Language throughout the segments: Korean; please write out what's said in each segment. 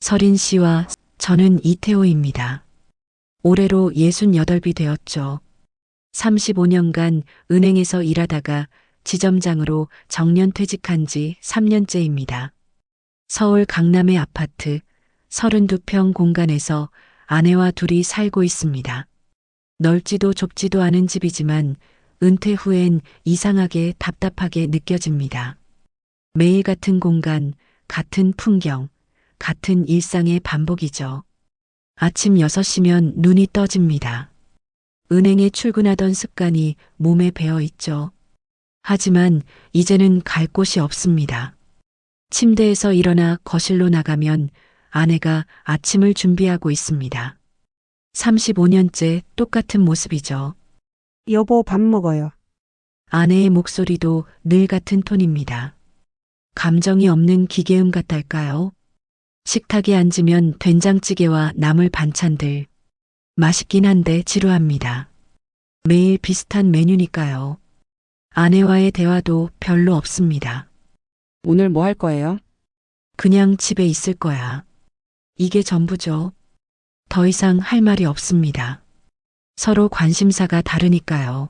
서린 씨와 저는 이태호입니다. 올해로 68이 되었죠. 35년간 은행에서 일하다가 지점장으로 정년 퇴직한 지 3년째입니다. 서울 강남의 아파트 32평 공간에서 아내와 둘이 살고 있습니다. 넓지도 좁지도 않은 집이지만 은퇴 후엔 이상하게 답답하게 느껴집니다. 매일 같은 공간, 같은 풍경, 같은 일상의 반복이죠. 아침 6시면 눈이 떠집니다. 은행에 출근하던 습관이 몸에 배어 있죠. 하지만 이제는 갈 곳이 없습니다. 침대에서 일어나 거실로 나가면 아내가 아침을 준비하고 있습니다. 35년째 똑같은 모습이죠. 여보, 밥 먹어요. 아내의 목소리도 늘 같은 톤입니다. 감정이 없는 기계음 같달까요? 식탁에 앉으면 된장찌개와 나물 반찬들. 맛있긴 한데 지루합니다. 매일 비슷한 메뉴니까요. 아내와의 대화도 별로 없습니다. 오늘 뭐 할 거예요? 그냥 집에 있을 거야. 이게 전부죠. 더 이상 할 말이 없습니다. 서로 관심사가 다르니까요.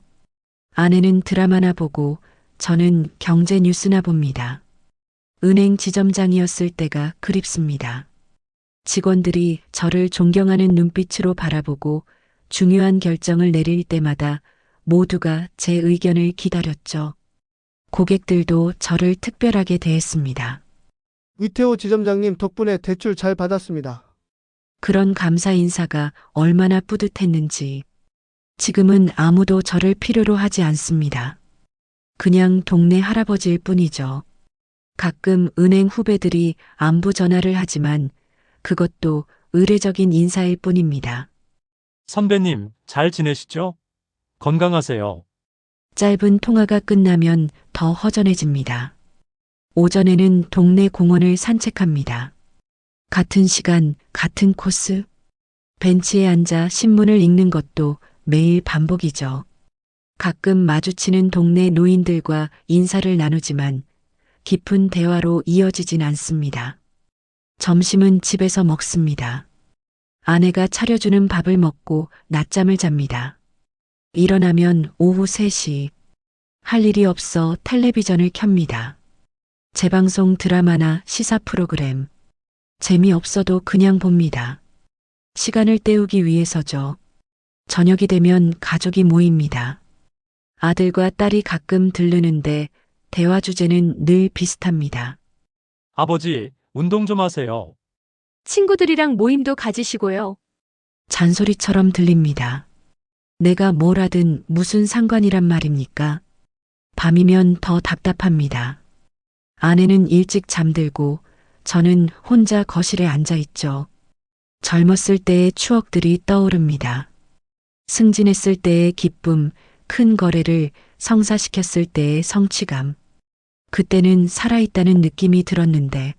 아내는 드라마나 보고 저는 경제 뉴스나 봅니다. 은행 지점장이었을 때가 그립습니다. 직원들이 저를 존경하는 눈빛으로 바라보고 중요한 결정을 내릴 때마다 모두가 제 의견을 기다렸죠. 고객들도 저를 특별하게 대했습니다. 이태호 지점장님 덕분에 대출 잘 받았습니다. 그런 감사 인사가 얼마나 뿌듯했는지. 지금은 아무도 저를 필요로 하지 않습니다. 그냥 동네 할아버지일 뿐이죠. 가끔 은행 후배들이 안부 전화를 하지만 그것도 의례적인 인사일 뿐입니다. 선배님, 잘 지내시죠? 건강하세요. 짧은 통화가 끝나면 더 허전해집니다. 오전에는 동네 공원을 산책합니다. 같은 시간, 같은 코스. 벤치에 앉아 신문을 읽는 것도 매일 반복이죠. 가끔 마주치는 동네 노인들과 인사를 나누지만 깊은 대화로 이어지진 않습니다. 점심은 집에서 먹습니다. 아내가 차려주는 밥을 먹고 낮잠을 잡니다. 일어나면 오후 3시. 할 일이 없어 텔레비전을 켭니다. 재방송 드라마나 시사 프로그램. 재미없어도 그냥 봅니다. 시간을 때우기 위해서죠. 저녁이 되면 가족이 모입니다. 아들과 딸이 가끔 들르는데 대화 주제는 늘 비슷합니다. 아버지, 운동 좀 하세요. 친구들이랑 모임도 가지시고요. 잔소리처럼 들립니다. 내가 뭘 하든 무슨 상관이란 말입니까? 밤이면 더 답답합니다. 아내는 일찍 잠들고 저는 혼자 거실에 앉아 있죠. 젊었을 때의 추억들이 떠오릅니다. 승진했을 때의 기쁨, 큰 거래를 성사시켰을 때의 성취감. 그때는 살아있다는 느낌이 들었는데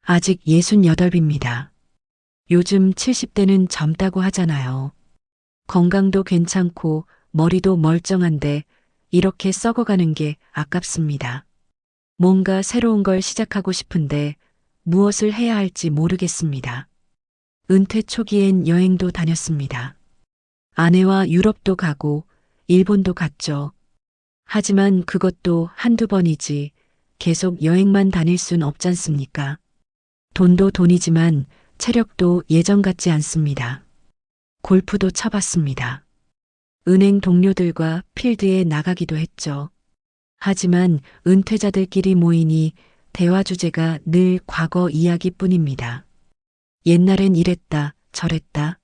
아직 68입니다. 요즘 70대는 젊다고 하잖아요. 건강도 괜찮고 머리도 멀쩡한데 이렇게 썩어가는 게 아깝습니다. 뭔가 새로운 걸 시작하고 싶은데 무엇을 해야 할지 모르겠습니다. 은퇴 초기엔 여행도 다녔습니다. 아내와 유럽도 가고 일본도 갔죠. 하지만 그것도 한두 번이지 계속 여행만 다닐 순 없잖습니까? 돈도 돈이지만 체력도 예전 같지 않습니다. 골프도 쳐봤습니다. 은행 동료들과 필드에 나가기도 했죠. 하지만 은퇴자들끼리 모이니 대화 주제가 늘 과거 이야기뿐입니다. 옛날엔 이랬다, 저랬다.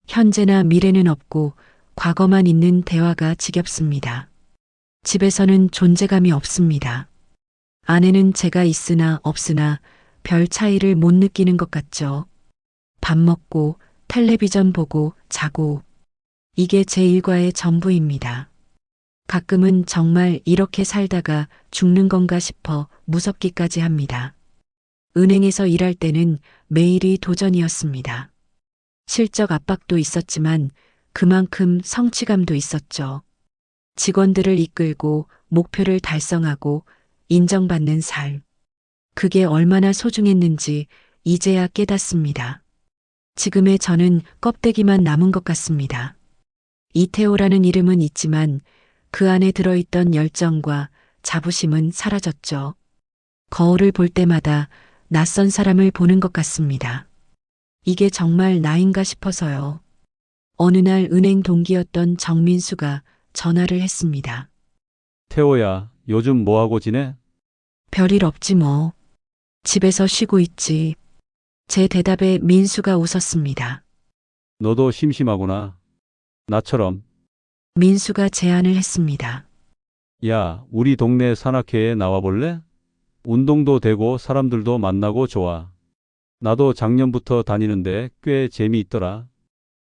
현재나 미래는 없고 과거만 있는 대화가 지겹습니다. 집에서는 존재감이 없습니다. 아내는 제가 있으나 없으나 별 차이를 못 느끼는 것 같죠. 밥 먹고 텔레비전 보고 자고. 이게 제 일과의 전부입니다. 가끔은 정말 이렇게 살다가 죽는 건가 싶어 무섭기까지 합니다. 은행에서 일할 때는 매일이 도전이었습니다. 실적 압박도 있었지만 그만큼 성취감도 있었죠. 직원들을 이끌고 목표를 달성하고 인정받는 삶. 그게 얼마나 소중했는지 이제야 깨닫습니다. 지금의 저는 껍데기만 남은 것 같습니다. 이태호라는 이름은 있지만 그 안에 들어있던 열정과 자부심은 사라졌죠. 거울을 볼 때마다 낯선 사람을 보는 것 같습니다. 이게 정말 나인가 싶어서요. 어느 날 은행 동기였던 정민수가 전화를 했습니다. 태호야, 요즘 뭐하고 지내? 별일 없지 뭐. 집에서 쉬고 있지. 제 대답에 민수가 웃었습니다. 너도 심심하구나. 나처럼. 민수가 제안을 했습니다. 야, 우리 동네 산악회에 나와볼래? 운동도 되고 사람들도 만나고 좋아. 나도 작년부터 다니는데 꽤 재미있더라.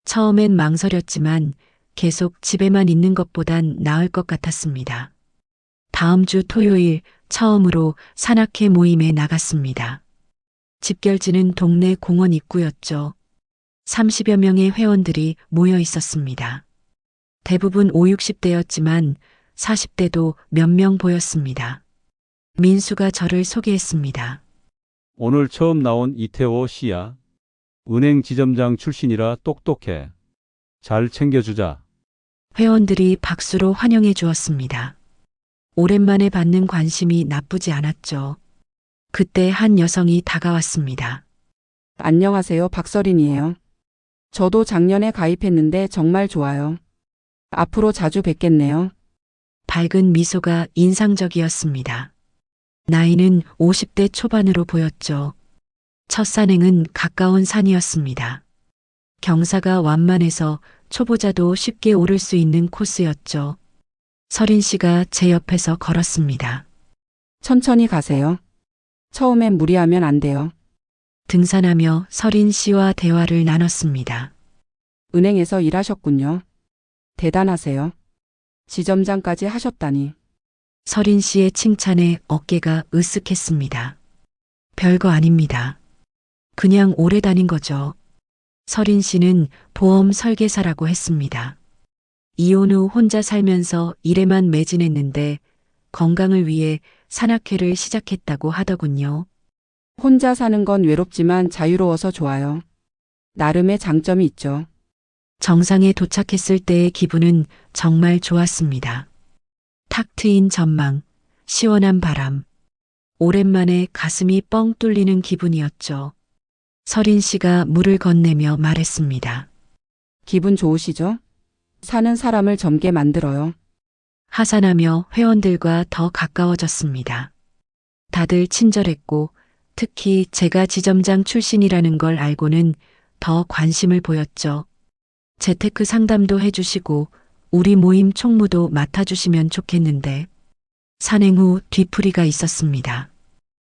처음엔 망설였지만 계속 집에만 있는 것보단 나을 것 같았습니다. 다음 주 토요일 처음으로 산악회 모임에 나갔습니다. 집결지는 동네 공원 입구였죠. 30여 명의 회원들이 모여 있었습니다. 대부분 5, 60대였지만 40대도 몇 명 보였습니다. 민수가 저를 소개했습니다. 오늘 처음 나온 이태호 씨야. 은행 지점장 출신이라 똑똑해. 잘 챙겨주자. 회원들이 박수로 환영해 주었습니다. 오랜만에 받는 관심이 나쁘지 않았죠. 그때 한 여성이 다가왔습니다. 안녕하세요. 박서린이에요. 저도 작년에 가입했는데 정말 좋아요. 앞으로 자주 뵙겠네요. 밝은 미소가 인상적이었습니다. 나이는 50대 초반으로 보였죠. 첫 산행은 가까운 산이었습니다. 경사가 완만해서 초보자도 쉽게 오를 수 있는 코스였죠. 서린 씨가 제 옆에서 걸었습니다. 천천히 가세요. 처음엔 무리하면 안 돼요. 등산하며 서린 씨와 대화를 나눴습니다. 은행에서 일하셨군요. 대단하세요. 지점장까지 하셨다니. 서린 씨의 칭찬에 어깨가 으쓱했습니다. 별거 아닙니다. 그냥 오래 다닌 거죠. 서린 씨는 보험 설계사라고 했습니다. 이혼 후 혼자 살면서 일에만 매진했는데 건강을 위해 산악회를 시작했다고 하더군요. 혼자 사는 건 외롭지만 자유로워서 좋아요. 나름의 장점이 있죠. 정상에 도착했을 때의 기분은 정말 좋았습니다. 탁 트인 전망, 시원한 바람. 오랜만에 가슴이 뻥 뚫리는 기분이었죠. 서린 씨가 물을 건네며 말했습니다. 기분 좋으시죠? 사는 사람을 젊게 만들어요. 하산하며 회원들과 더 가까워졌습니다. 다들 친절했고 특히 제가 지점장 출신이라는 걸 알고는 더 관심을 보였죠. 재테크 상담도 해주시고 우리 모임 총무도 맡아주시면 좋겠는데 산행 후 뒤풀이가 있었습니다.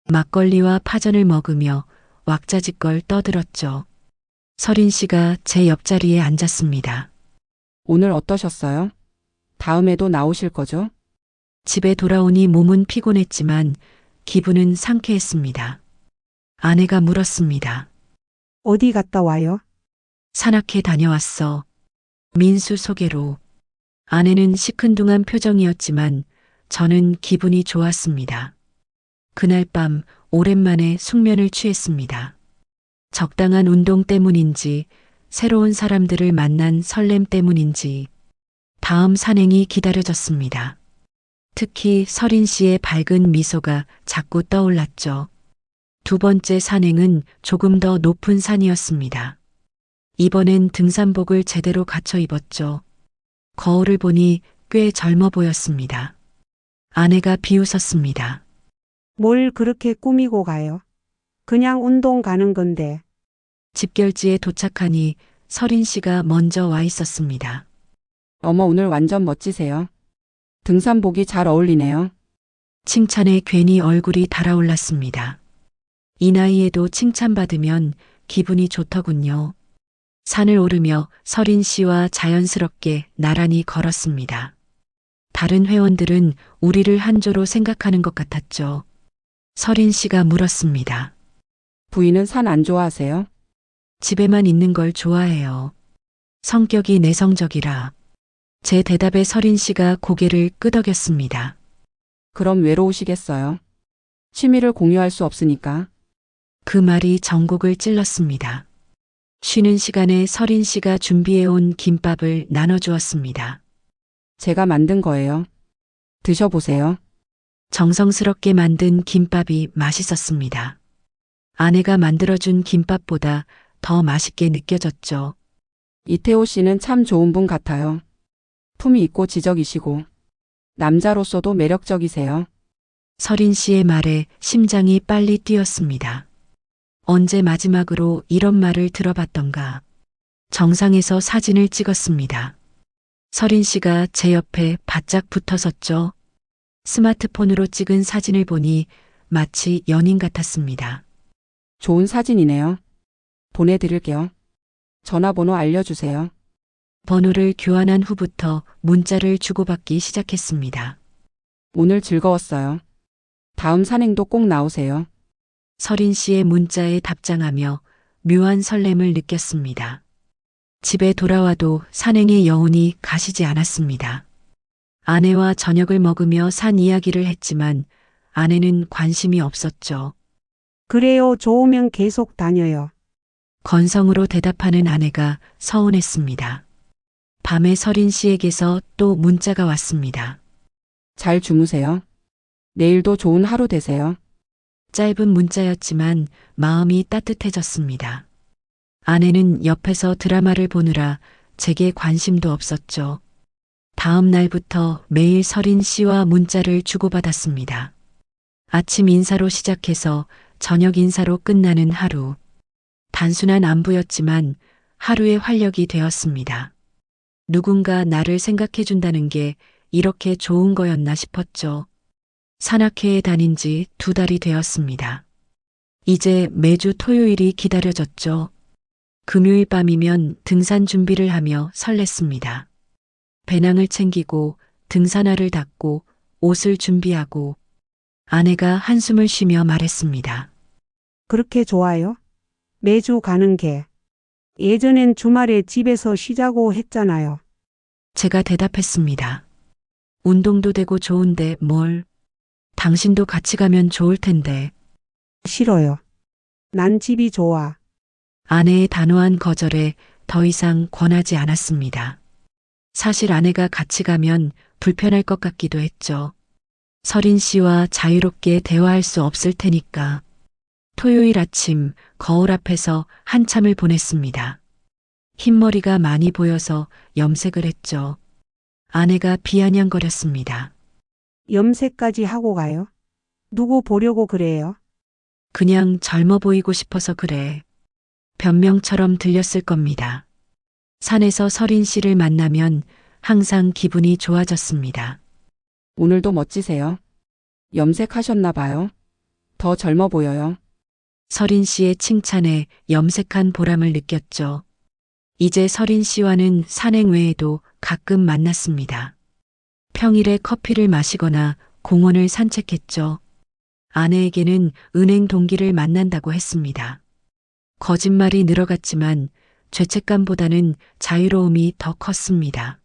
막걸리와 파전을 먹으며 왁자지껄 떠들었죠. 서린 씨가 제 옆자리에 앉았습니다. 오늘 어떠셨어요? 다음에도 나오실 거죠? 집에 돌아오니 몸은 피곤했지만 기분은 상쾌했습니다. 아내가 물었습니다. 어디 갔다 와요? 산악회 다녀왔어. 민수 소개로. 아내는 시큰둥한 표정이었지만 저는 기분이 좋았습니다. 그날 밤 오랜만에 숙면을 취했습니다. 적당한 운동 때문인지 새로운 사람들을 만난 설렘 때문인지 다음 산행이 기다려졌습니다. 특히 서린 씨의 밝은 미소가 자꾸 떠올랐죠. 두 번째 산행은 조금 더 높은 산이었습니다. 이번엔 등산복을 제대로 갖춰 입었죠. 거울을 보니 꽤 젊어 보였습니다. 아내가 비웃었습니다. 뭘 그렇게 꾸미고 가요? 그냥 운동 가는 건데. 집결지에 도착하니 서린 씨가 먼저 와 있었습니다. 어머, 오늘 완전 멋지세요. 등산복이 잘 어울리네요. 칭찬에 괜히 얼굴이 달아올랐습니다. 이 나이에도 칭찬받으면 기분이 좋더군요. 산을 오르며 서린 씨와 자연스럽게 나란히 걸었습니다. 다른 회원들은 우리를 한조로 생각하는 것 같았죠. 서린 씨가 물었습니다. 부인은 산 안 좋아하세요? 집에만 있는 걸 좋아해요. 성격이 내성적이라. 제 대답에 서린 씨가 고개를 끄덕였습니다. 그럼 외로우시겠어요. 취미를 공유할 수 없으니까. 그 말이 전곡을 찔렀습니다. 쉬는 시간에 서린 씨가 준비해온 김밥을 나눠주었습니다. 제가 만든 거예요. 드셔보세요. 정성스럽게 만든 김밥이 맛있었습니다. 아내가 만들어준 김밥보다 더 맛있게 느껴졌죠. 이태호 씨는 참 좋은 분 같아요. 품이 있고 지적이시고 남자로서도 매력적이세요. 서린 씨의 말에 심장이 빨리 뛰었습니다. 언제 마지막으로 이런 말을 들어봤던가. 정상에서 사진을 찍었습니다. 서린 씨가 제 옆에 바짝 붙어 섰죠. 스마트폰으로 찍은 사진을 보니 마치 연인 같았습니다. 좋은 사진이네요. 보내드릴게요. 전화번호 알려주세요. 번호를 교환한 후부터 문자를 주고받기 시작했습니다. 오늘 즐거웠어요. 다음 산행도 꼭 나오세요. 서린 씨의 문자에 답장하며 묘한 설렘을 느꼈습니다. 집에 돌아와도 산행의 여운이 가시지 않았습니다. 아내와 저녁을 먹으며 산 이야기를 했지만 아내는 관심이 없었죠. 그래요. 좋으면 계속 다녀요. 건성으로 대답하는 아내가 서운했습니다. 밤에 서린 씨에게서 또 문자가 왔습니다. 잘 주무세요. 내일도 좋은 하루 되세요. 짧은 문자였지만 마음이 따뜻해졌습니다. 아내는 옆에서 드라마를 보느라 제게 관심도 없었죠. 다음 날부터 매일 서린 씨와 문자를 주고받았습니다. 아침 인사로 시작해서 저녁 인사로 끝나는 하루. 단순한 안부였지만 하루의 활력이 되었습니다. 누군가 나를 생각해 준다는 게 이렇게 좋은 거였나 싶었죠. 산악회에 다닌 지 2달이 되었습니다. 이제 매주 토요일이 기다려졌죠. 금요일 밤이면 등산 준비를 하며 설렜습니다. 배낭을 챙기고 등산화를 닦고 옷을 준비하고 아내가 한숨을 쉬며 말했습니다. 그렇게 좋아요? 매주 가는 게. 예전엔 주말에 집에서 쉬자고 했잖아요. 제가 대답했습니다. 운동도 되고 좋은데 뭘. 당신도 같이 가면 좋을 텐데. 싫어요. 난 집이 좋아. 아내의 단호한 거절에 더 이상 권하지 않았습니다. 사실 아내가 같이 가면 불편할 것 같기도 했죠. 서린 씨와 자유롭게 대화할 수 없을 테니까. 토요일 아침 거울 앞에서 한참을 보냈습니다. 흰머리가 많이 보여서 염색을 했죠. 아내가 비아냥거렸습니다. 염색까지 하고 가요? 누구 보려고 그래요? 그냥 젊어 보이고 싶어서 그래. 변명처럼 들렸을 겁니다. 산에서 서린 씨를 만나면 항상 기분이 좋아졌습니다. 오늘도 멋지세요. 염색하셨나 봐요. 더 젊어 보여요. 서린 씨의 칭찬에 염색한 보람을 느꼈죠. 이제 서린 씨와는 산행 외에도 가끔 만났습니다. 평일에 커피를 마시거나 공원을 산책했죠. 아내에게는 은행 동기를 만난다고 했습니다. 거짓말이 늘어갔지만 죄책감보다는 자유로움이 더 컸습니다.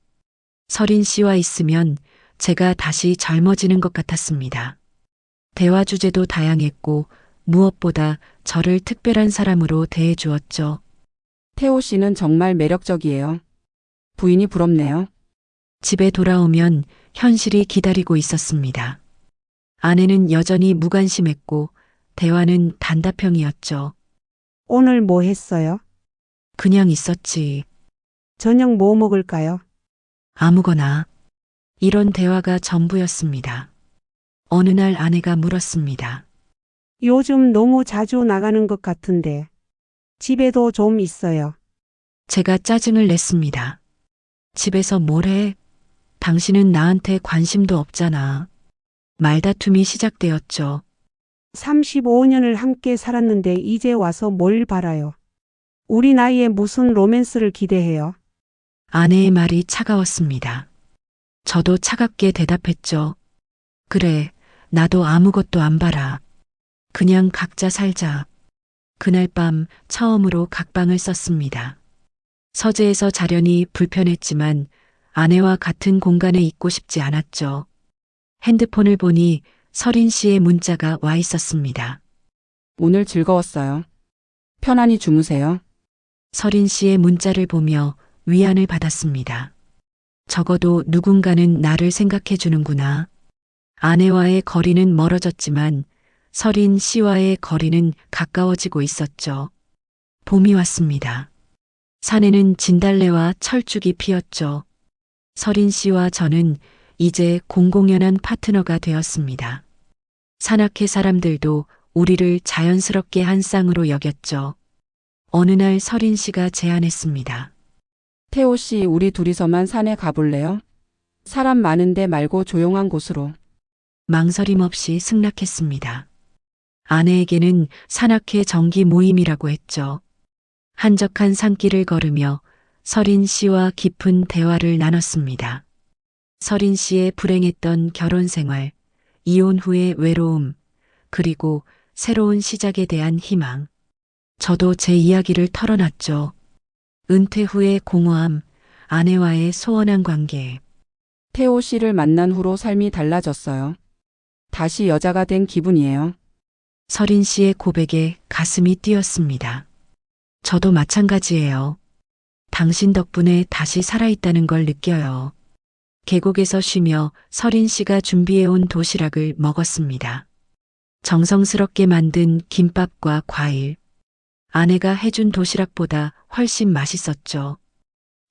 서린 씨와 있으면 제가 다시 젊어지는 것 같았습니다. 대화 주제도 다양했고 무엇보다 저를 특별한 사람으로 대해 주었죠. 태호 씨는 정말 매력적이에요. 부인이 부럽네요. 집에 돌아오면 현실이 기다리고 있었습니다. 아내는 여전히 무관심했고 대화는 단답형이었죠. 오늘 뭐 했어요? 그냥 있었지. 저녁 뭐 먹을까요? 아무거나. 이런 대화가 전부였습니다. 어느 날 아내가 물었습니다. 요즘 너무 자주 나가는 것 같은데. 집에도 좀 있어요. 제가 짜증을 냈습니다. 집에서 뭘 해? 당신은 나한테 관심도 없잖아. 말다툼이 시작되었죠. 35년을 함께 살았는데 이제 와서 뭘 바라요? 우리 나이에 무슨 로맨스를 기대해요? 아내의 말이 차가웠습니다. 저도 차갑게 대답했죠. 그래, 나도 아무것도 안 바라. 그냥 각자 살자. 그날 밤 처음으로 각방을 썼습니다. 서재에서 자려니 불편했지만 아내와 같은 공간에 있고 싶지 않았죠. 핸드폰을 보니 서린 씨의 문자가 와 있었습니다. 오늘 즐거웠어요. 편안히 주무세요. 서린 씨의 문자를 보며 위안을 받았습니다. 적어도 누군가는 나를 생각해 주는구나. 아내와의 거리는 멀어졌지만 서린 씨와의 거리는 가까워지고 있었죠. 봄이 왔습니다. 산에는 진달래와 철쭉이 피었죠. 서린 씨와 저는 이제 공공연한 파트너가 되었습니다. 산악회 사람들도 우리를 자연스럽게 한 쌍으로 여겼죠. 어느 날 서린 씨가 제안했습니다. 태호 씨, 우리 둘이서만 산에 가볼래요? 사람 많은데 말고 조용한 곳으로. 망설임 없이 승낙했습니다. 아내에게는 산악회 정기 모임이라고 했죠. 한적한 산길을 걸으며 서린 씨와 깊은 대화를 나눴습니다. 서린 씨의 불행했던 결혼 생활, 이혼 후의 외로움, 그리고 새로운 시작에 대한 희망. 저도 제 이야기를 털어놨죠. 은퇴 후의 공허함, 아내와의 소원한 관계. 태호 씨를 만난 후로 삶이 달라졌어요. 다시 여자가 된 기분이에요. 서린 씨의 고백에 가슴이 뛰었습니다. 저도 마찬가지예요. 당신 덕분에 다시 살아있다는 걸 느껴요. 계곡에서 쉬며 서린 씨가 준비해온 도시락을 먹었습니다. 정성스럽게 만든 김밥과 과일. 아내가 해준 도시락보다 훨씬 맛있었죠.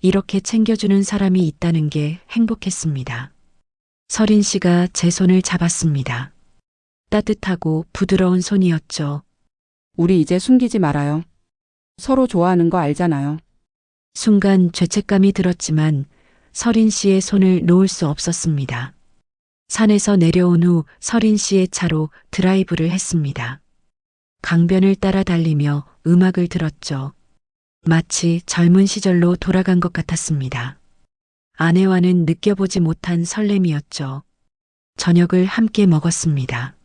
이렇게 챙겨주는 사람이 있다는 게 행복했습니다. 서린 씨가 제 손을 잡았습니다. 따뜻하고 부드러운 손이었죠. 우리 이제 숨기지 말아요. 서로 좋아하는 거 알잖아요. 순간 죄책감이 들었지만 서린 씨의 손을 놓을 수 없었습니다. 산에서 내려온 후 서린 씨의 차로 드라이브를 했습니다. 강변을 따라 달리며 음악을 들었죠. 마치 젊은 시절로 돌아간 것 같았습니다. 아내와는 느껴보지 못한 설렘이었죠. 저녁을 함께 먹었습니다.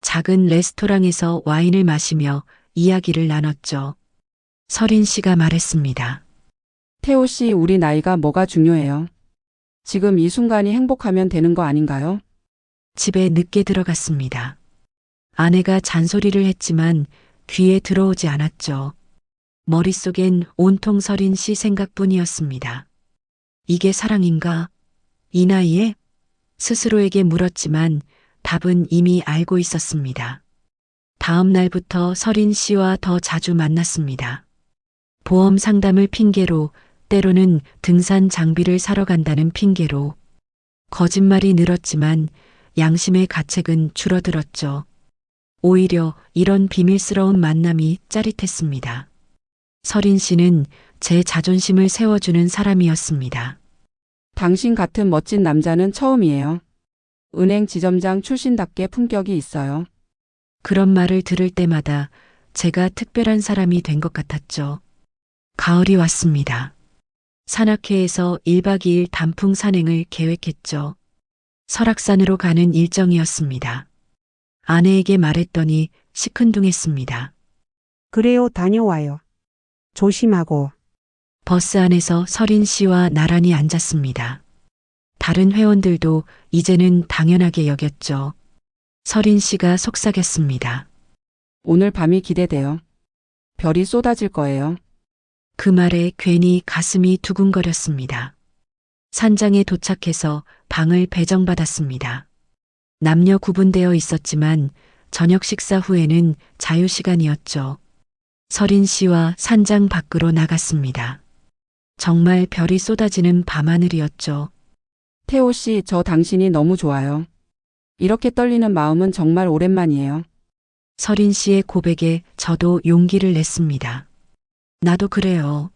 작은 레스토랑에서 와인을 마시며 이야기를 나눴죠. 서린 씨가 말했습니다. 태호 씨, 우리 나이가 뭐가 중요해요? 지금 이 순간이 행복하면 되는 거 아닌가요? 집에 늦게 들어갔습니다. 아내가 잔소리를 했지만 귀에 들어오지 않았죠. 머릿속엔 온통 서린 씨 생각뿐이었습니다. 이게 사랑인가? 이 나이에? 스스로에게 물었지만 답은 이미 알고 있었습니다. 다음 날부터 서린 씨와 더 자주 만났습니다. 보험 상담을 핑계로, 때로는 등산 장비를 사러 간다는 핑계로. 거짓말이 늘었지만 양심의 가책은 줄어들었죠. 오히려 이런 비밀스러운 만남이 짜릿했습니다. 서린 씨는 제 자존심을 세워주는 사람이었습니다. 당신 같은 멋진 남자는 처음이에요. 은행 지점장 출신답게 품격이 있어요. 그런 말을 들을 때마다 제가 특별한 사람이 된 것 같았죠. 가을이 왔습니다. 산악회에서 1박 2일 단풍 산행을 계획했죠. 설악산으로 가는 일정이었습니다. 아내에게 말했더니 시큰둥했습니다. 그래요, 다녀와요. 조심하고. 버스 안에서 서린 씨와 나란히 앉았습니다. 다른 회원들도 이제는 당연하게 여겼죠. 서린 씨가 속삭였습니다. 오늘 밤이 기대돼요. 별이 쏟아질 거예요. 그 말에 괜히 가슴이 두근거렸습니다. 산장에 도착해서 방을 배정받았습니다. 남녀 구분되어 있었지만 저녁 식사 후에는 자유시간이었죠. 서린 씨와 산장 밖으로 나갔습니다. 정말 별이 쏟아지는 밤하늘이었죠. 태호 씨, 저 당신이 너무 좋아요. 이렇게 떨리는 마음은 정말 오랜만이에요. 서린 씨의 고백에 저도 용기를 냈습니다. 나도 그래요.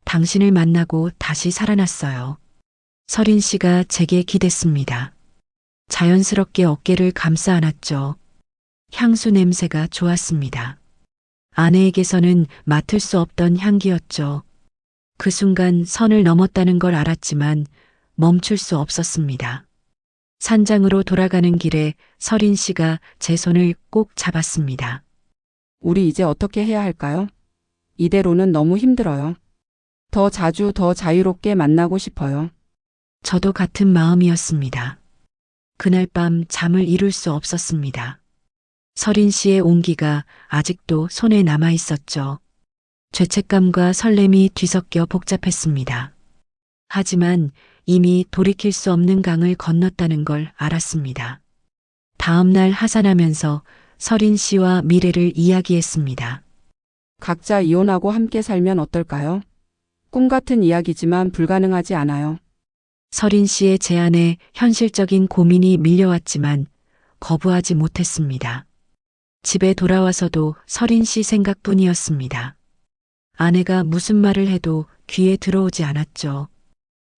당신을 만나고 다시 살아났어요. 서린 씨가 제게 기댔습니다. 자연스럽게 어깨를 감싸 안았죠. 향수 냄새가 좋았습니다. 아내에게서는 맡을 수 없던 향기였죠. 그 순간 선을 넘었다는 걸 알았지만 멈출 수 없었습니다. 산장으로 돌아가는 길에 서린 씨가 제 손을 꼭 잡았습니다. 우리 이제 어떻게 해야 할까요? 이대로는 너무 힘들어요. 더 자주 더 자유롭게 만나고 싶어요. 저도 같은 마음이었습니다. 그날 밤 잠을 이룰 수 없었습니다. 서린 씨의 온기가 아직도 손에 남아 있었죠. 죄책감과 설렘이 뒤섞여 복잡했습니다. 하지만 이미 돌이킬 수 없는 강을 건넜다는 걸 알았습니다. 다음 날 하산하면서 서린 씨와 미래를 이야기했습니다. 각자 이혼하고 함께 살면 어떨까요? 꿈 같은 이야기지만 불가능하지 않아요. 서린 씨의 제안에 현실적인 고민이 밀려왔지만 거부하지 못했습니다. 집에 돌아와서도 서린 씨 생각뿐이었습니다. 아내가 무슨 말을 해도 귀에 들어오지 않았죠.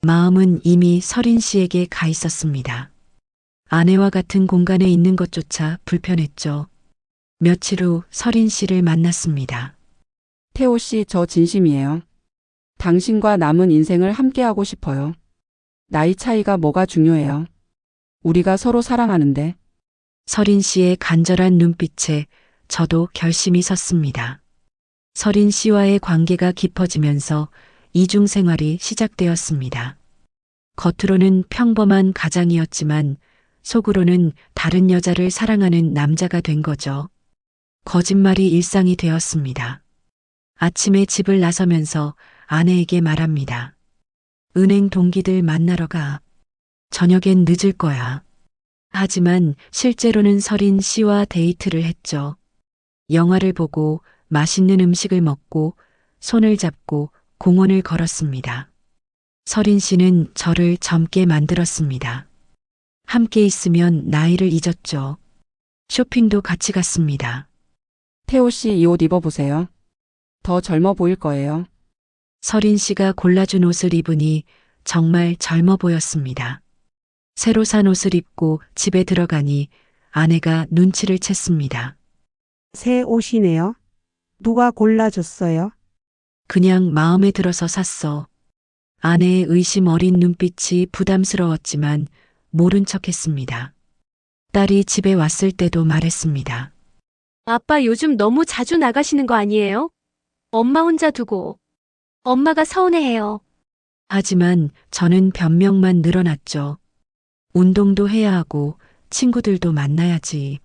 마음은 이미 서린 씨에게 가 있었습니다. 아내와 같은 공간에 있는 것조차 불편했죠. 며칠 후 서린 씨를 만났습니다. 태호 씨, 저 진심이에요. 당신과 남은 인생을 함께하고 싶어요. 나이 차이가 뭐가 중요해요. 우리가 서로 사랑하는데. 서린 씨의 간절한 눈빛에 저도 결심이 섰습니다. 서린 씨와의 관계가 깊어지면서 이중 생활이 시작되었습니다. 겉으로는 평범한 가장이었지만 속으로는 다른 여자를 사랑하는 남자가 된 거죠. 거짓말이 일상이 되었습니다. 아침에 집을 나서면서 아내에게 말합니다. 은행 동기들 만나러 가. 저녁엔 늦을 거야. 하지만 실제로는 서린 씨와 데이트를 했죠. 영화를 보고 맛있는 음식을 먹고 손을 잡고 공원을 걸었습니다. 서린 씨는 저를 젊게 만들었습니다. 함께 있으면 나이를 잊었죠. 쇼핑도 같이 갔습니다. 태호 씨, 이 옷 입어보세요. 더 젊어 보일 거예요. 서린 씨가 골라준 옷을 입으니 정말 젊어 보였습니다. 새로 산 옷을 입고 집에 들어가니 아내가 눈치를 챘습니다. 새 옷이네요. 누가 골라줬어요? 그냥 마음에 들어서 샀어. 아내의 의심 어린 눈빛이 부담스러웠지만 모른 척했습니다. 딸이 집에 왔을 때도 말했습니다. 아빠 요즘 너무 자주 나가시는 거 아니에요? 엄마 혼자 두고. 엄마가 서운해해요. 하지만 저는 변명만 늘어났죠. 운동도 해야 하고 친구들도 만나야지.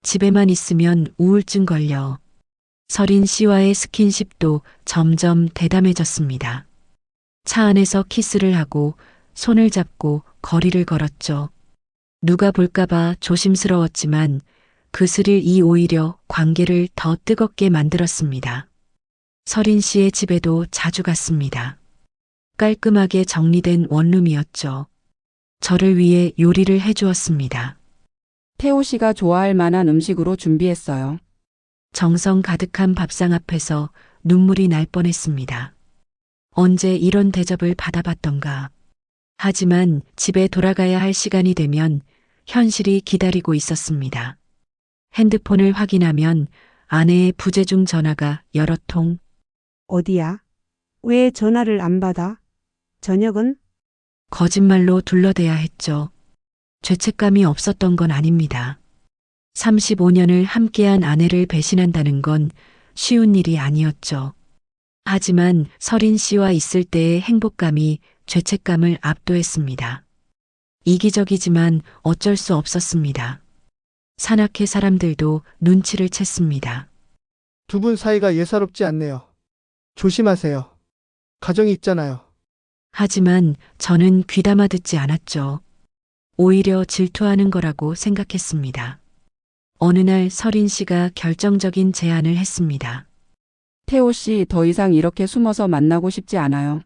집에만 있으면 우울증 걸려. 서린 씨와의 스킨십도 점점 대담해졌습니다. 차 안에서 키스를 하고 손을 잡고 거리를 걸었죠. 누가 볼까봐 조심스러웠지만 그 스릴이 오히려 관계를 더 뜨겁게 만들었습니다. 서린 씨의 집에도 자주 갔습니다. 깔끔하게 정리된 원룸이었죠. 저를 위해 요리를 해주었습니다. 태호 씨가 좋아할 만한 음식으로 준비했어요. 정성 가득한 밥상 앞에서 눈물이 날 뻔했습니다. 언제 이런 대접을 받아봤던가. 하지만 집에 돌아가야 할 시간이 되면 현실이 기다리고 있었습니다. 핸드폰을 확인하면 아내의 부재중 전화가 여러 통. 어디야? 왜 전화를 안 받아? 저녁은? 거짓말로 둘러대야 했죠. 죄책감이 없었던 건 아닙니다. 35년을 함께한 아내를 배신한다는 건 쉬운 일이 아니었죠. 하지만 서린 씨와 있을 때의 행복감이 죄책감을 압도했습니다. 이기적이지만 어쩔 수 없었습니다. 산악회 사람들도 눈치를 챘습니다. 두 분 사이가 예사롭지 않네요. 조심하세요. 가정이 있잖아요. 하지만 저는 귀담아 듣지 않았죠. 오히려 질투하는 거라고 생각했습니다. 어느 날 서린 씨가 결정적인 제안을 했습니다. 태호 씨, 더 이상 이렇게 숨어서 만나고 싶지 않아요.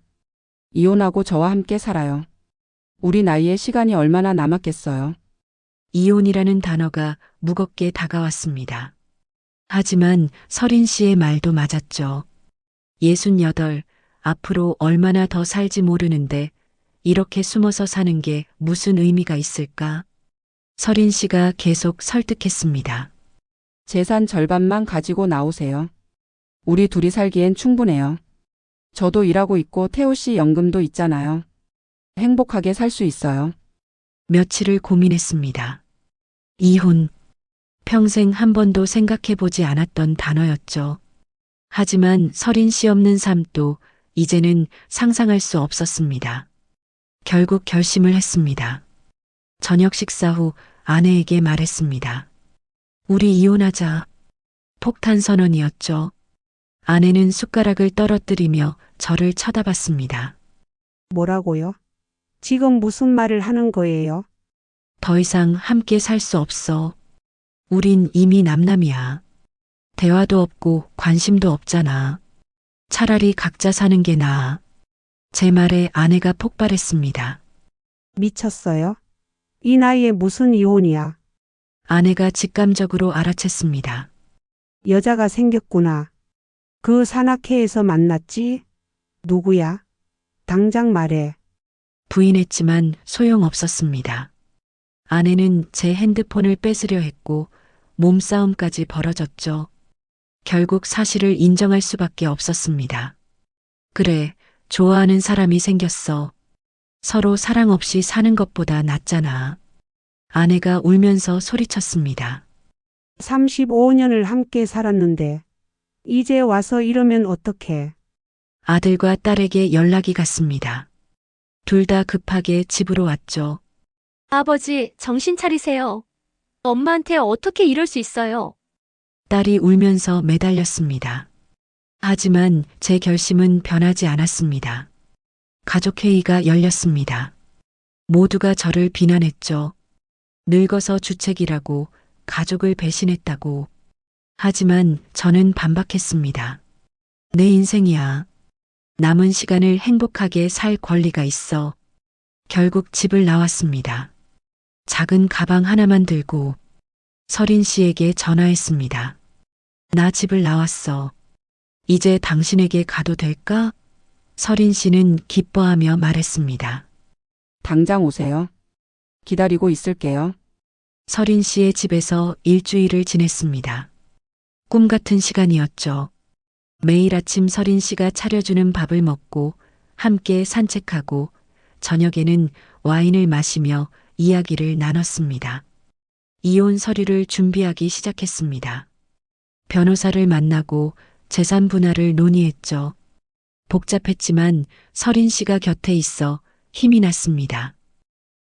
이혼하고 저와 함께 살아요. 우리 나이에 시간이 얼마나 남았겠어요. 이혼이라는 단어가 무겁게 다가왔습니다. 하지만 서린 씨의 말도 맞았죠. 68, 앞으로 얼마나 더 살지 모르는데 이렇게 숨어서 사는 게 무슨 의미가 있을까? 서린 씨가 계속 설득했습니다. 재산 절반만 가지고 나오세요. 우리 둘이 살기엔 충분해요. 저도 일하고 있고 태호 씨 연금도 있잖아요. 행복하게 살 수 있어요. 며칠을 고민했습니다. 이혼. 평생 한 번도 생각해보지 않았던 단어였죠. 하지만 서린 씨 없는 삶도 이제는 상상할 수 없었습니다. 결국 결심을 했습니다. 저녁 식사 후 아내에게 말했습니다. 우리 이혼하자. 폭탄 선언이었죠. 아내는 숟가락을 떨어뜨리며 저를 쳐다봤습니다. 뭐라고요? 지금 무슨 말을 하는 거예요? 더 이상 함께 살 수 없어. 우린 이미 남남이야. 대화도 없고 관심도 없잖아. 차라리 각자 사는 게 나아. 제 말에 아내가 폭발했습니다. 미쳤어요? 이 나이에 무슨 이혼이야? 아내가 직감적으로 알아챘습니다. 여자가 생겼구나. 그 산악회에서 만났지? 누구야? 당장 말해. 부인했지만 소용없었습니다. 아내는 제 핸드폰을 뺏으려 했고 몸싸움까지 벌어졌죠. 결국 사실을 인정할 수밖에 없었습니다. 그래, 좋아하는 사람이 생겼어. 서로 사랑 없이 사는 것보다 낫잖아. 아내가 울면서 소리쳤습니다. 35년을 함께 살았는데 이제 와서 이러면 어떡해? 아들과 딸에게 연락이 갔습니다. 둘 다 급하게 집으로 왔죠. 아버지, 정신 차리세요. 엄마한테 어떻게 이럴 수 있어요? 딸이 울면서 매달렸습니다. 하지만 제 결심은 변하지 않았습니다. 가족회의가 열렸습니다. 모두가 저를 비난했죠. 늙어서 주책이라고, 가족을 배신했다고. 하지만 저는 반박했습니다. 내 인생이야. 남은 시간을 행복하게 살 권리가 있어. 결국 집을 나왔습니다. 작은 가방 하나만 들고 서린 씨에게 전화했습니다. 나 집을 나왔어. 이제 당신에게 가도 될까? 서린 씨는 기뻐하며 말했습니다. 당장 오세요. 기다리고 있을게요. 서린 씨의 집에서 일주일을 지냈습니다. 꿈 같은 시간이었죠. 매일 아침 서린 씨가 차려주는 밥을 먹고 함께 산책하고 저녁에는 와인을 마시며 이야기를 나눴습니다. 이혼 서류를 준비하기 시작했습니다. 변호사를 만나고 재산 분할을 논의했죠. 복잡했지만 서린 씨가 곁에 있어 힘이 났습니다.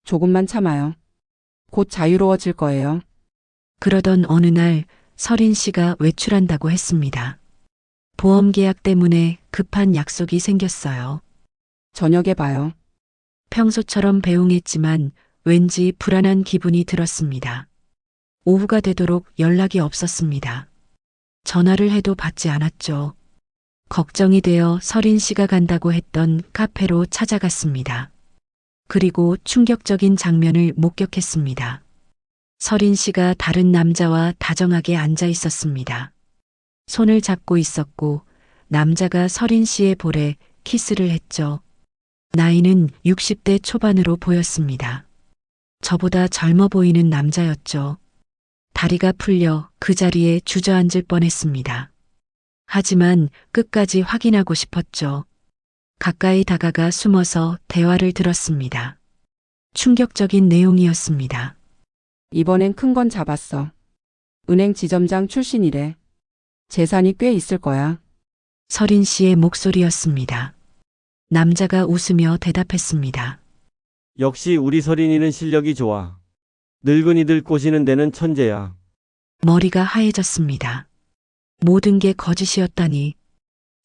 조금만 참아요. 곧 자유로워질 거예요. 그러던 어느 날 서린 씨가 외출한다고 했습니다. 보험 계약 때문에 급한 약속이 생겼어요. 저녁에 봐요. 평소처럼 배웅했지만 왠지 불안한 기분이 들었습니다. 오후가 되도록 연락이 없었습니다. 전화를 해도 받지 않았죠. 걱정이 되어 서린 씨가 간다고 했던 카페로 찾아갔습니다. 그리고 충격적인 장면을 목격했습니다. 서린 씨가 다른 남자와 다정하게 앉아 있었습니다. 손을 잡고 있었고 남자가 서린 씨의 볼에 키스를 했죠. 나이는 60대 초반으로 보였습니다. 저보다 젊어 보이는 남자였죠. 다리가 풀려 그 자리에 주저앉을 뻔했습니다. 하지만 끝까지 확인하고 싶었죠. 가까이 다가가 숨어서 대화를 들었습니다. 충격적인 내용이었습니다. 이번엔 큰 건 잡았어. 은행 지점장 출신이래. 재산이 꽤 있을 거야. 서린 씨의 목소리였습니다. 남자가 웃으며 대답했습니다. 역시 우리 서린이는 실력이 좋아. 늙은이들 꼬시는 데는 천재야. 머리가 하얘졌습니다. 모든 게 거짓이었다니.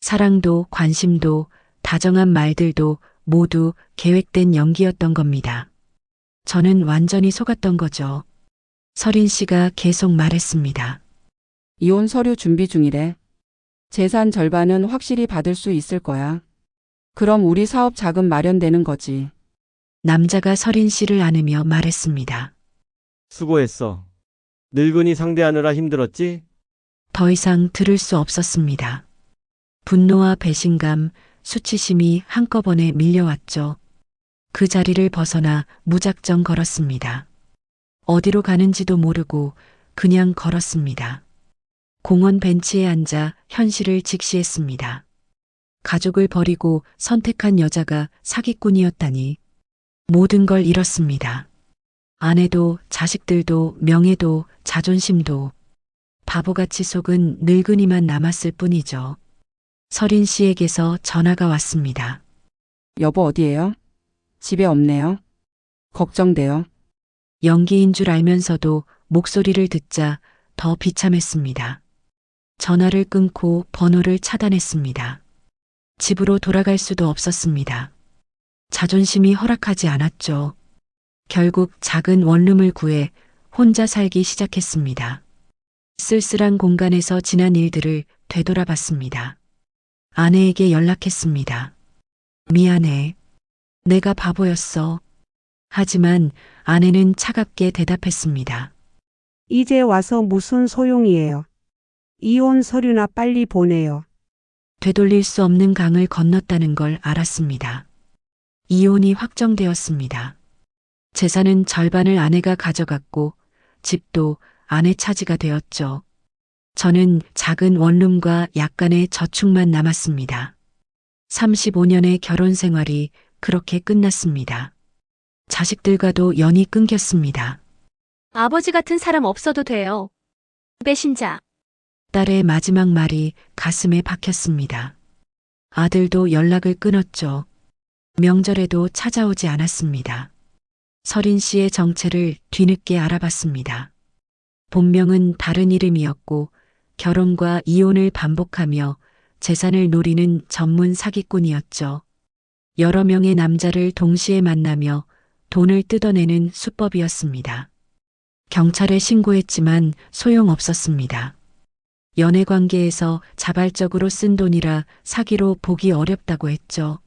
사랑도 관심도 다정한 말들도 모두 계획된 연기였던 겁니다. 저는 완전히 속았던 거죠. 서린 씨가 계속 말했습니다. 이혼 서류 준비 중이래. 재산 절반은 확실히 받을 수 있을 거야. 그럼 우리 사업 자금 마련되는 거지. 남자가 서린 씨를 안으며 말했습니다. 수고했어. 늙은이 상대하느라 힘들었지? 더 이상 들을 수 없었습니다. 분노와 배신감, 수치심이 한꺼번에 밀려왔죠. 그 자리를 벗어나 무작정 걸었습니다. 어디로 가는지도 모르고 그냥 걸었습니다. 공원 벤치에 앉아 현실을 직시했습니다. 가족을 버리고 선택한 여자가 사기꾼이었다니. 모든 걸 잃었습니다. 아내도 자식들도 명예도 자존심도 바보같이 속은 늙은이만 남았을 뿐이죠. 서린 씨에게서 전화가 왔습니다. 여보 어디에요? 집에 없네요. 걱정돼요. 연기인 줄 알면서도 목소리를 듣자 더 비참했습니다. 전화를 끊고 번호를 차단했습니다. 집으로 돌아갈 수도 없었습니다. 자존심이 허락하지 않았죠. 결국 작은 원룸을 구해 혼자 살기 시작했습니다. 쓸쓸한 공간에서 지난 일들을 되돌아봤습니다. 아내에게 연락했습니다. 미안해. 내가 바보였어. 하지만 아내는 차갑게 대답했습니다. 이제 와서 무슨 소용이에요. 이혼 서류나 빨리 보내요. 되돌릴 수 없는 강을 건넜다는 걸 알았습니다. 이혼이 확정되었습니다. 재산은 절반을 아내가 가져갔고 집도 아내 차지가 되었죠. 저는 작은 원룸과 약간의 저축만 남았습니다. 35년의 결혼 생활이 그렇게 끝났습니다. 자식들과도 연이 끊겼습니다. 아버지 같은 사람 없어도 돼요. 배신자. 딸의 마지막 말이 가슴에 박혔습니다. 아들도 연락을 끊었죠. 명절에도 찾아오지 않았습니다. 서린 씨의 정체를 뒤늦게 알아봤습니다. 본명은 다른 이름이었고 결혼과 이혼을 반복하며 재산을 노리는 전문 사기꾼이었죠. 여러 명의 남자를 동시에 만나며 돈을 뜯어내는 수법이었습니다. 경찰에 신고했지만 소용없었습니다. 연애관계에서 자발적으로 쓴 돈이라 사기로 보기 어렵다고 했죠.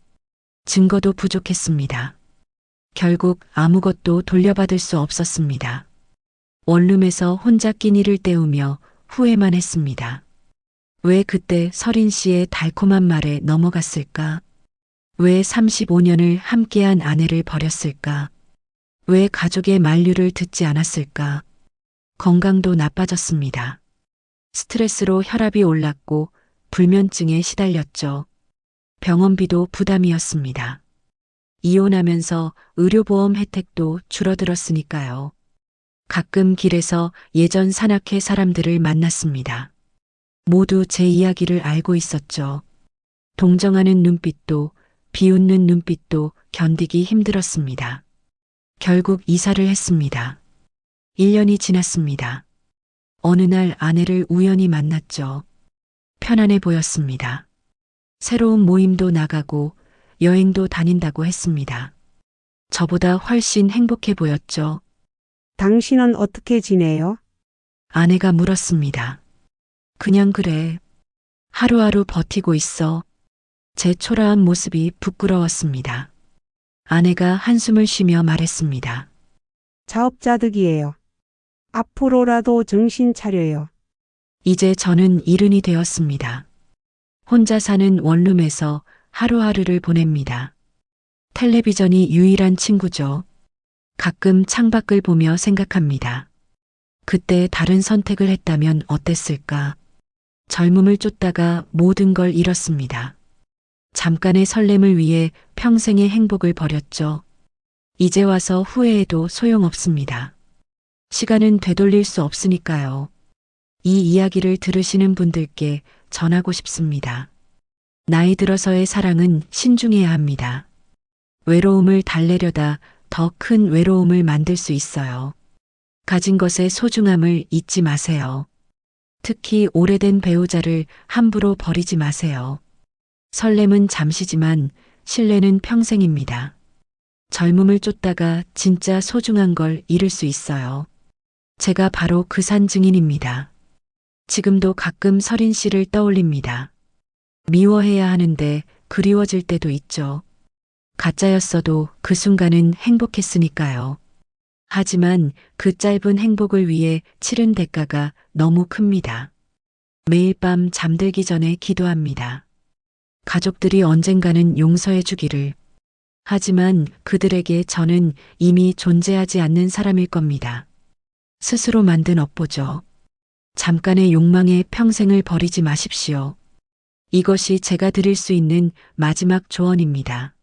증거도 부족했습니다. 결국 아무것도 돌려받을 수 없었습니다. 원룸에서 혼자 끼니를 때우며 후회만 했습니다. 왜 그때 서린 씨의 달콤한 말에 넘어갔을까? 왜 35년을 함께한 아내를 버렸을까? 왜 가족의 만류를 듣지 않았을까? 건강도 나빠졌습니다. 스트레스로 혈압이 올랐고 불면증에 시달렸죠. 병원비도 부담이었습니다. 이혼하면서 의료보험 혜택도 줄어들었으니까요. 가끔 길에서 예전 산악회 사람들을 만났습니다. 모두 제 이야기를 알고 있었죠. 동정하는 눈빛도 비웃는 눈빛도 견디기 힘들었습니다. 결국 이사를 했습니다. 1년이 지났습니다. 어느 날 아내를 우연히 만났죠. 편안해 보였습니다. 새로운 모임도 나가고 여행도 다닌다고 했습니다. 저보다 훨씬 행복해 보였죠. 당신은 어떻게 지내요? 아내가 물었습니다. 그냥 그래. 하루하루 버티고 있어. 제 초라한 모습이 부끄러웠습니다. 아내가 한숨을 쉬며 말했습니다. 자업자득이에요. 앞으로라도 정신 차려요. 이제 저는 일흔이 되었습니다. 혼자 사는 원룸에서 하루하루를 보냅니다. 텔레비전이 유일한 친구죠. 가끔 창밖을 보며 생각합니다. 그때 다른 선택을 했다면 어땠을까? 젊음을 쫓다가 모든 걸 잃었습니다. 잠깐의 설렘을 위해 평생의 행복을 버렸죠. 이제 와서 후회해도 소용없습니다. 시간은 되돌릴 수 없으니까요. 이 이야기를 들으시는 분들께 전하고 싶습니다. 나이 들어서의 사랑은 신중해야 합니다. 외로움을 달래려다 더 큰 외로움을 만들 수 있어요. 가진 것의 소중함을 잊지 마세요. 특히 오래된 배우자를 함부로 버리지 마세요. 설렘은 잠시지만 신뢰는 평생입니다. 젊음을 쫓다가 진짜 소중한 걸 잃을 수 있어요. 제가 바로 그 산 증인입니다. 지금도 가끔 서린 씨를 떠올립니다. 미워해야 하는데 그리워질 때도 있죠. 가짜였어도 그 순간은 행복했으니까요. 하지만 그 짧은 행복을 위해 치른 대가가 너무 큽니다. 매일 밤 잠들기 전에 기도합니다. 가족들이 언젠가는 용서해 주기를. 하지만 그들에게 저는 이미 존재하지 않는 사람일 겁니다. 스스로 만든 업보죠. 잠깐의 욕망에 평생을 버리지 마십시오. 이것이 제가 드릴 수 있는 마지막 조언입니다.